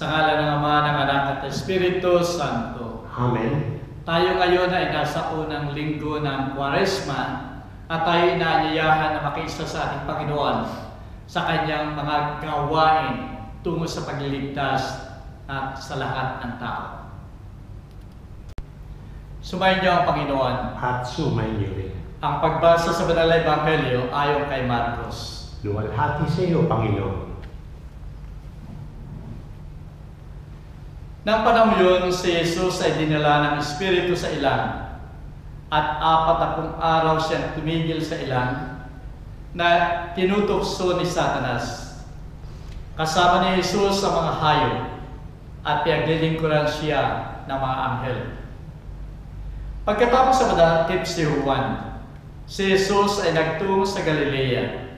Sa ngalan ng Ama, ng Anak at Espiritu Santo. Amen. Tayo ngayon ay nasa unang linggo ng Kwaresma at tayo inaanyayahan na makiisa sa ating Panginoon sa kanyang mga gawain tungo sa pagliligtas at sa lahat ng tao. Sumayin niyo ang Panginoon. At sumayin niyo rin. Ang pagbasa sa Banal na Ebanghelyo ayon kay Marcos. Luwalhati sa iyo, Panginoon. Nang panahon yun, si Jesus ay dinala ng Espiritu sa ilang at 40 araw siyang tumigil sa ilang na tinutokso ni Satanas. Kasama ni Jesus ang mga hayop at pinaglilingkuran siya ng mga anghel. Pagkatapos sa madakip si Juan, si Jesus ay nagtungo sa Galilea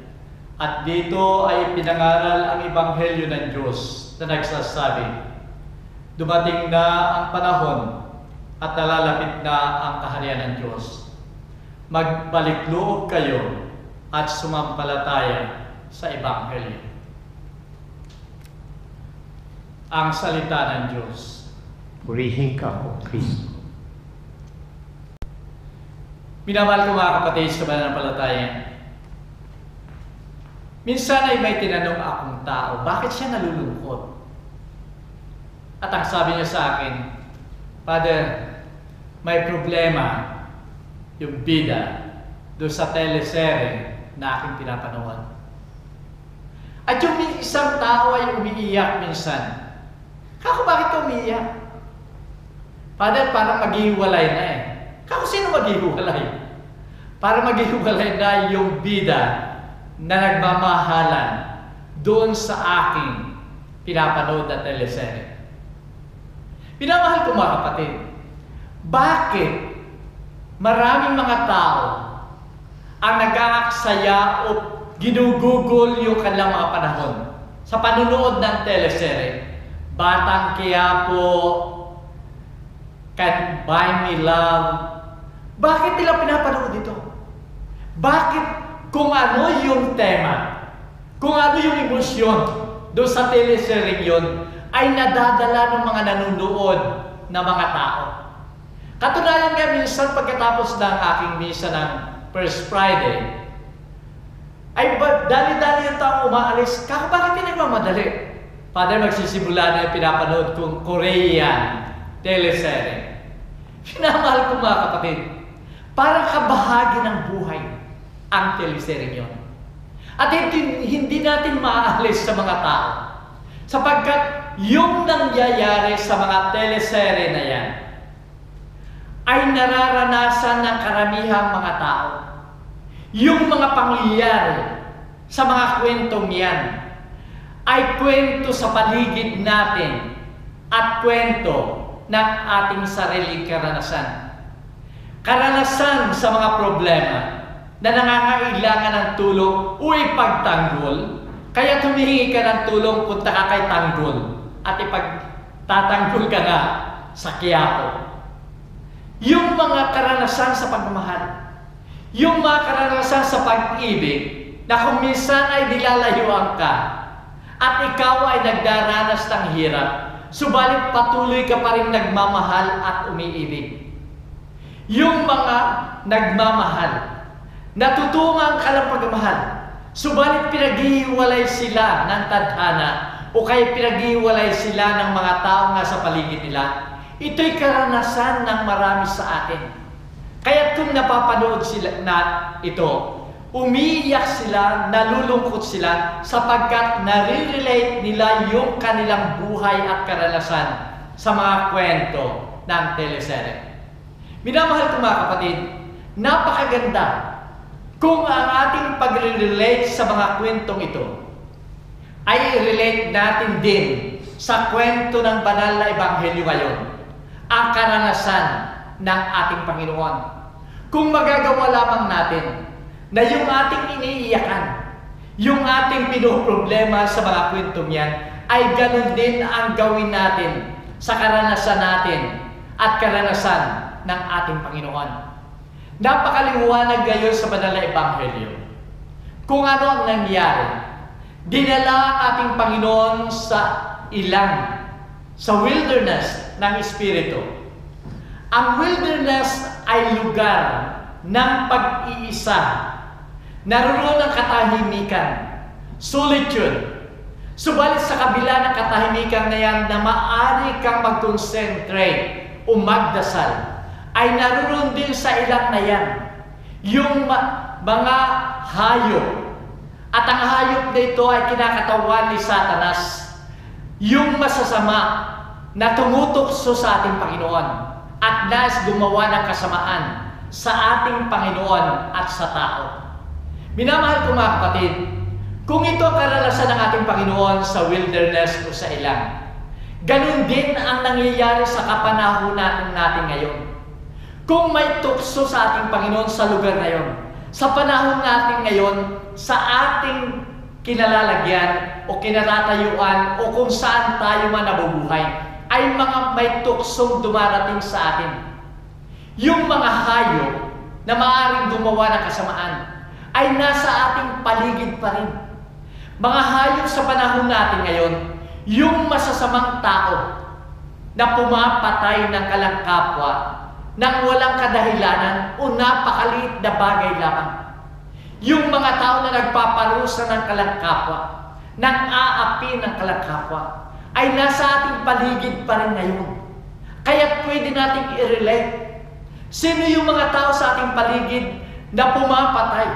at dito ay pinangaral ang Ebanghelyo ng Diyos na nagsasabi, dumating na ang panahon at nalalapit na ang kaharian ng Diyos. Magbalik loob kayo at sumampalataya sa Ebanghelyo. Ang salita ng Diyos. Purihin ka, O Kristo. Minamahal ko mga kapatid sa mananampalataya. Minsan ay may tinanong akong tao, bakit siya nalulungkot? At ang sabi niya sa akin, Father, may problema yung bida doon sa teleserye na aking pinapanood. At yung isang tao ay umiiyak minsan. Kako, bakit ka umiiyak? Father, parang maghihiwalay na eh. Kako, sino maghihiwalay? Para maghihiwalay na yung bida na nagmamahalan doon sa aking pinapanood na teleserye. Pinamahal ko mga kapatid, bakit maraming mga tao ang nag-aaksaya o ginugugol yung kanilang mga panahon sa panunood ng teleserye? Batang Quiapo, Can't Buy Me Love. Bakit nila pinapanood ito? Bakit kung ano yung tema, kung ano yung emosyon doon sa teleserye yun, ay nadadala ng mga nanonood na mga tao. Katunayan nga minsan pagkatapos ng aking misa ng First Friday, ay dali-dali yung taong umaalis. Kako, bakit pinagmamadali? Father, magsisimula na yung pinapanood kong Korean teleserye. Pinamahal ko mga kapatid, parang kabahagi ng buhay ang teleserye yun. At hindi natin maaalis sa mga tao. Sapagkat yung nangyayari sa mga teleserye na yan ay nararanasan ng karamihang mga tao. Yung mga pangyayari sa mga kwentong yan ay kwento sa paligid natin at kwento ng ating sariling karanasan. Karanasan sa mga problema na nangangailangan ng tulong o ipagtanggol, kaya tumihingi ka ng tulong, punta ka kay tanggol at ipagtatanggol ka nga sa Quiapo. Yung mga karanasan sa pagmamahal, yung mga karanasan sa pag-ibig, na kung minsan ay nilalayuan ka at ikaw ay nagdaranas ng hirap, subalit patuloy ka pa rin nagmamahal at umiibig. Yung mga nagmamahal, natutungan ka ng pagmamahal, subalit pinaghihiwalay sila ng tadhana o kaya pinaghihiwalay sila ng mga tao nga sa paligid nila. Ito'y karanasan ng marami sa atin. Kaya kung napapanood sila na ito, umiiyak sila, nalulungkot sila sapagkat nare-relate nila yung kanilang buhay at karanasan sa mga kwento ng teleserye. Minamahal ko mga kapatid, napakaganda kung ang ating pag-relate sa mga kwentong ito ay relate natin din sa kwento ng banal na Ebanghelyo ngayon, ang karanasan ng ating Panginoon. Kung magagawa lamang natin na yung ating iniiyakan, yung ating pinoproblema sa mga kwentong yan, ay ganun din ang gawin natin sa karanasan natin at karanasan ng ating Panginoon. Napakaliwanag ngayon sa banal na Ebanghelyo kung ano ang nangyari. Dinala ang ating Panginoon sa ilang sa wilderness ng Espiritu. Ang wilderness ay lugar ng pag-iisa. Naroon ang katahimikan, solitude. Subalit sa kabila ng katahimikan na yan na maaari kang mag-concentrate o magdasal, ay naroon din sa ilang na yan yung mga hayop. At ang hayop na ito ay kinakatawan ni Satanas, yung masasama na tumutukso sa ating Panginoon at nais gumawa ng kasamaan sa ating Panginoon at sa tao. Minamahal ko mga kapatid, kung ito ang karanasan ng ating Panginoon sa wilderness o sa ilang, ganun din ang nangyayari sa kapanahunan natin ngayon. Kung may tukso sa ating Panginoon sa lugar na yon, sa panahon natin ngayon, sa ating kinalalagyan o kinatatayuan o kung saan tayo man nabubuhay, ay mga may tuksong dumarating sa atin. Yung mga hayop na maaaring gumawa ng kasamaan ay nasa ating paligid pa rin. Mga hayop sa panahon natin ngayon, yung masasamang tao na pumapatay ng kalangkapwa nang walang kadahilanan o napakaliit na bagay lamang. Yung mga tao na nagpaparusa ng kalangkapwa, nang aapi ng kalangkapwa, ay nasa ating paligid pa rin ngayon. Kaya pwede nating i-relate. Sino yung mga tao sa ating paligid na pumapatay?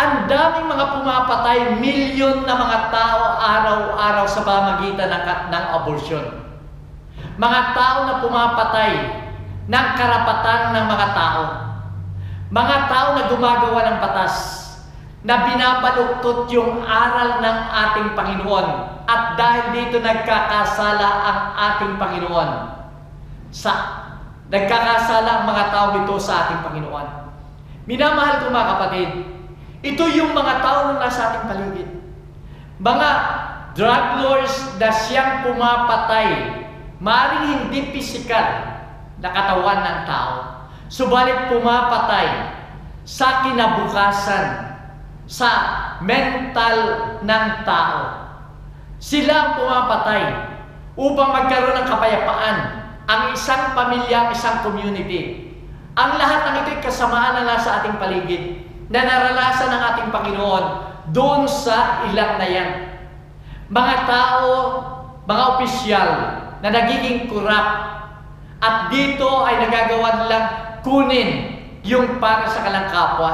Ang daming mga pumapatay, milyon na mga tao araw-araw sa pamamagitan ng abortion. Mga tao na pumapatay ng karapatan ng mga tao. Mga tao na gumagawa ng batas, na binabaluktot yung aral ng ating Panginoon, at dahil dito nagkakasala ang ating Panginoon. Nagkakasala ang mga tao dito sa ating Panginoon. Minamahal ko mga kapatid, ito yung mga tao na nasa ating paligid. Mga drug lords na siyang pumapatay, maaaring hindi pisikal na katawan ng tao, subalit pumapatay sa kinabukasan, sa mental ng tao. Sila ang pumapatay upang magkaroon ng kapayapaan ang isang pamilya, ang isang community. Ang lahat ng ito'y kasamaan na nasa ating paligid na naranasan ng ating Panginoon doon sa ilang na yan. Mga tao, mga opisyal na nagiging corrupt, at dito ay nagagawa nilang kunin yung para sa kalangkapwa.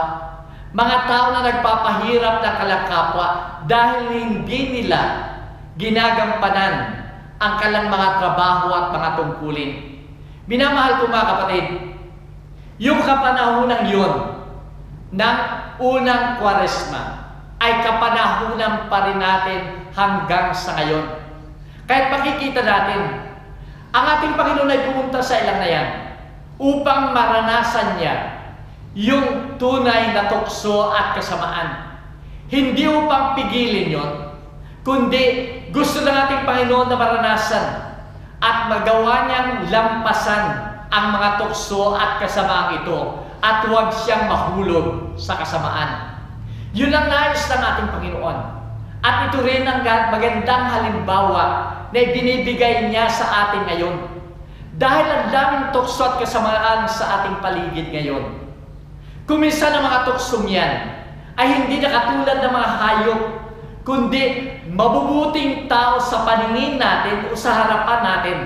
Mga tao na nagpapahirap ng kalangkapwa dahil hindi nila ginagampanan ang kalang mga trabaho at mga tungkulin. Minamahal ko mga kapatid, yung kapanahunan yun ng unang Kwaresma ay kapanahunan pa rin natin hanggang sa ngayon. Kahit makikita natin, ang ating Panginoon ay pumunta sa ilang na yan upang maranasan niya yung tunay na tukso at kasamaan. Hindi upang pigilin yon, kundi gusto ng ating Panginoon na maranasan at magawa niyang lampasan ang mga tukso at kasamaang ito at huwag siyang mahulog sa kasamaan. Yun ang nais ng ating Panginoon. At ito rin ang magandang halimbawa na ibinibigay niya sa atin ngayon. Dahil ang daming tukso at kasamaan sa ating paligid ngayon. Kung minsan ang mga tuksong yan ay hindi na katulad ng mga hayop, kundi mabubuting tao sa paningin natin o sa harapan natin.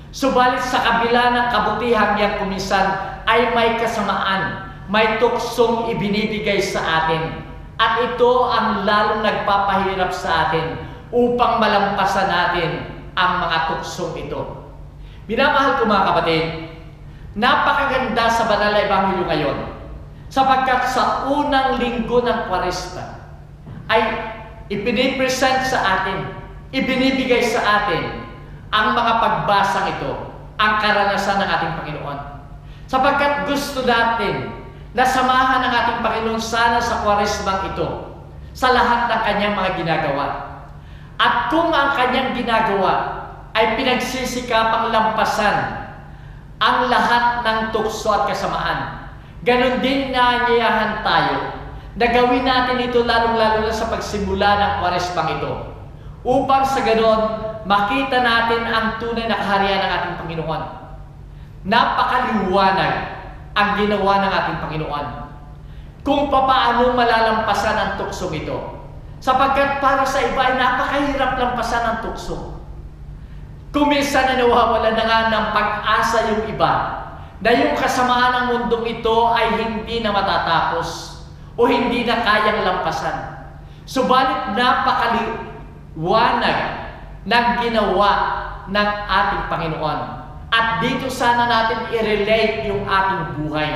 Subalit sa kabila ng kabutihan yan kuminsan ay may kasamaan, may tuksong ibinibigay sa atin. At ito ang lalong nagpapahirap sa atin upang malampasan natin ang mga tuksong ito. Minamahal ko mga kapatid, napakaganda sa banal na ebanghelyo ngayon sapagkat sa unang linggo ng Kwaresma ay ipinipresent sa atin, ibinibigay sa atin ang mga pagbasang ito, ang karanasan ng ating Panginoon. Sapagkat gusto natin na samahan ng ating Panginoon sana sa Kwaresmang ito sa lahat ng kanyang mga ginagawa. At kung ang kanyang ginagawa ay pinagsisikapang lampasan ang lahat ng tukso at kasamaan, ganon din naanyayahan tayo na gawin natin ito lalong-lalo na sa pagsimula ng Kwaresmang ito, upang sa ganon makita natin ang tunay na kaharian ng ating Panginoon. Napakaliwanag ang ginawa ng ating Panginoon kung papaano malalampasan ang tuksong ito. Sapagkat para sa iba ay napakahirap lampasan ang tukso. Kung minsan na nawawala na nga ng pag-asa yung iba na yung kasamaan ng mundong ito ay hindi na matatapos o hindi na kayang lampasan. Subalit napakaliwanag ng ginawa ng ating Panginoon. At dito sana natin i-relate yung ating buhay.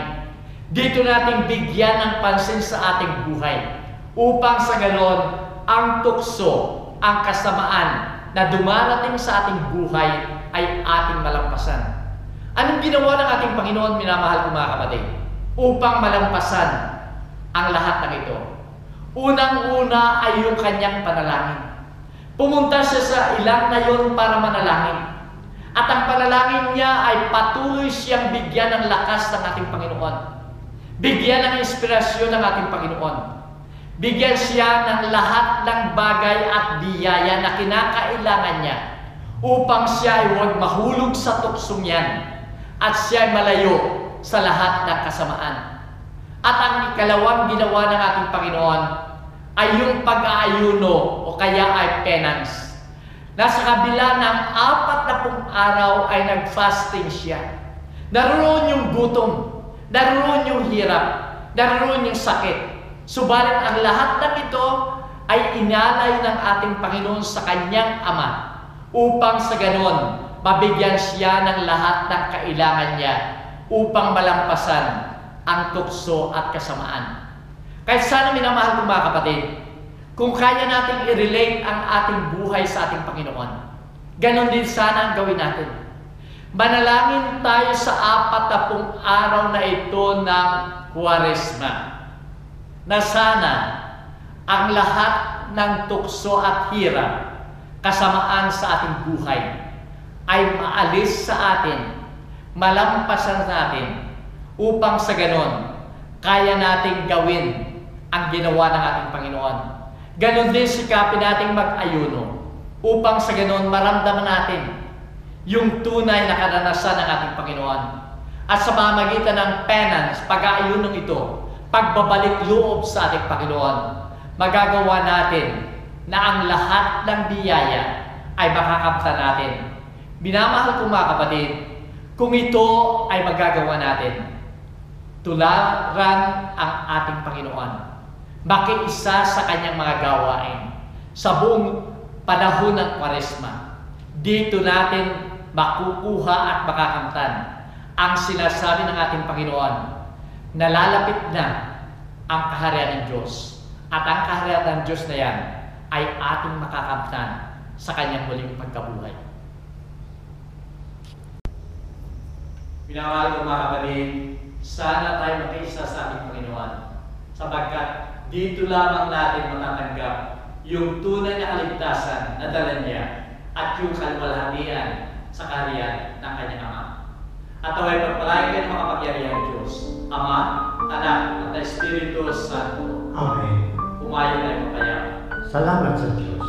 Dito natin bigyan ng pansin sa ating buhay. Upang sa ganon, ang tukso, ang kasamaan na dumarating sa ating buhay ay ating malampasan. Anong ginawa ng ating Panginoon, minamahal kong mga kapatid? Upang malampasan ang lahat ng ito. Unang-una ay yung kanyang panalangin. Pumunta siya sa ilang na yon para manalangin. At ang panalangin niya ay patuloy siyang bigyan ng lakas ng ating Panginoon. Bigyan ng inspirasyon ng ating Panginoon. Bigyan siya ng lahat ng bagay at biyaya na kinakailangan niya upang siya ay huwag mahulog sa tuksong yan at siya ay malayo sa lahat ng kasamaan. At ang ikalawang ginawa ng ating Panginoon ay yung pag-aayuno o kaya ay penance. Nasa kabila ng 40 araw ay nag-fasting siya. Naroon yung gutom, naroon yung hirap, naroon yung sakit. Subalit ang lahat ng ito ay inalay ng ating Panginoon sa kanyang Ama upang sa ganon mabigyan siya ng lahat ng kailangan niya upang malampasan ang tukso at kasamaan. Kaya sana minamahal kong mga kapatid, kung kaya natin i-relate ang ating buhay sa ating Panginoon, ganon din sana ang gawin natin. Manalangin tayo sa 40 araw na ito ng Kwaresma na sana ang lahat ng tukso at hirap, kasamaan sa ating buhay ay maalis sa atin, malampasan natin upang sa ganon kaya nating gawin ang ginawa ng ating Panginoon. Ganon din sikapin nating mag-ayuno upang sa ganon maramdaman natin yung tunay na karanasan ng ating Panginoon. At sa pamamagitan ng penance, pag-aayunong ito, pagbabalik loob sa ating Panginoon, magagawa natin na ang lahat ng biyaya ay makakamtan natin. Minamahal kong mga kapatid, kung ito ay magagawa natin, tularan ang ating Panginoon, makiisa sa kanyang mga gawain sa buong panahon ng Kwaresma. Dito natin makukuha at makakamtan ang sinasabi ng ating Panginoon. Nalalapit na ang kaharian ng Diyos. At ang kaharian ng Diyos na yan ay ating makakamtan sa kanyang muling pagkabuhay. Minamahal ko mga kapatid, sana tayo makiisa sa ating Panginoon sapagkat dito lamang natin matatanggap yung tunay na kaligtasan na dala niya at yung kaluwalhatian sa kaharian ng kanyang Ama. At away pagpalain kayo ng makapagyarihang Diyos, Ama, Anak, at Espiritu Santo. Amen. Pumayo na yung papaya. Salamat sa Diyos.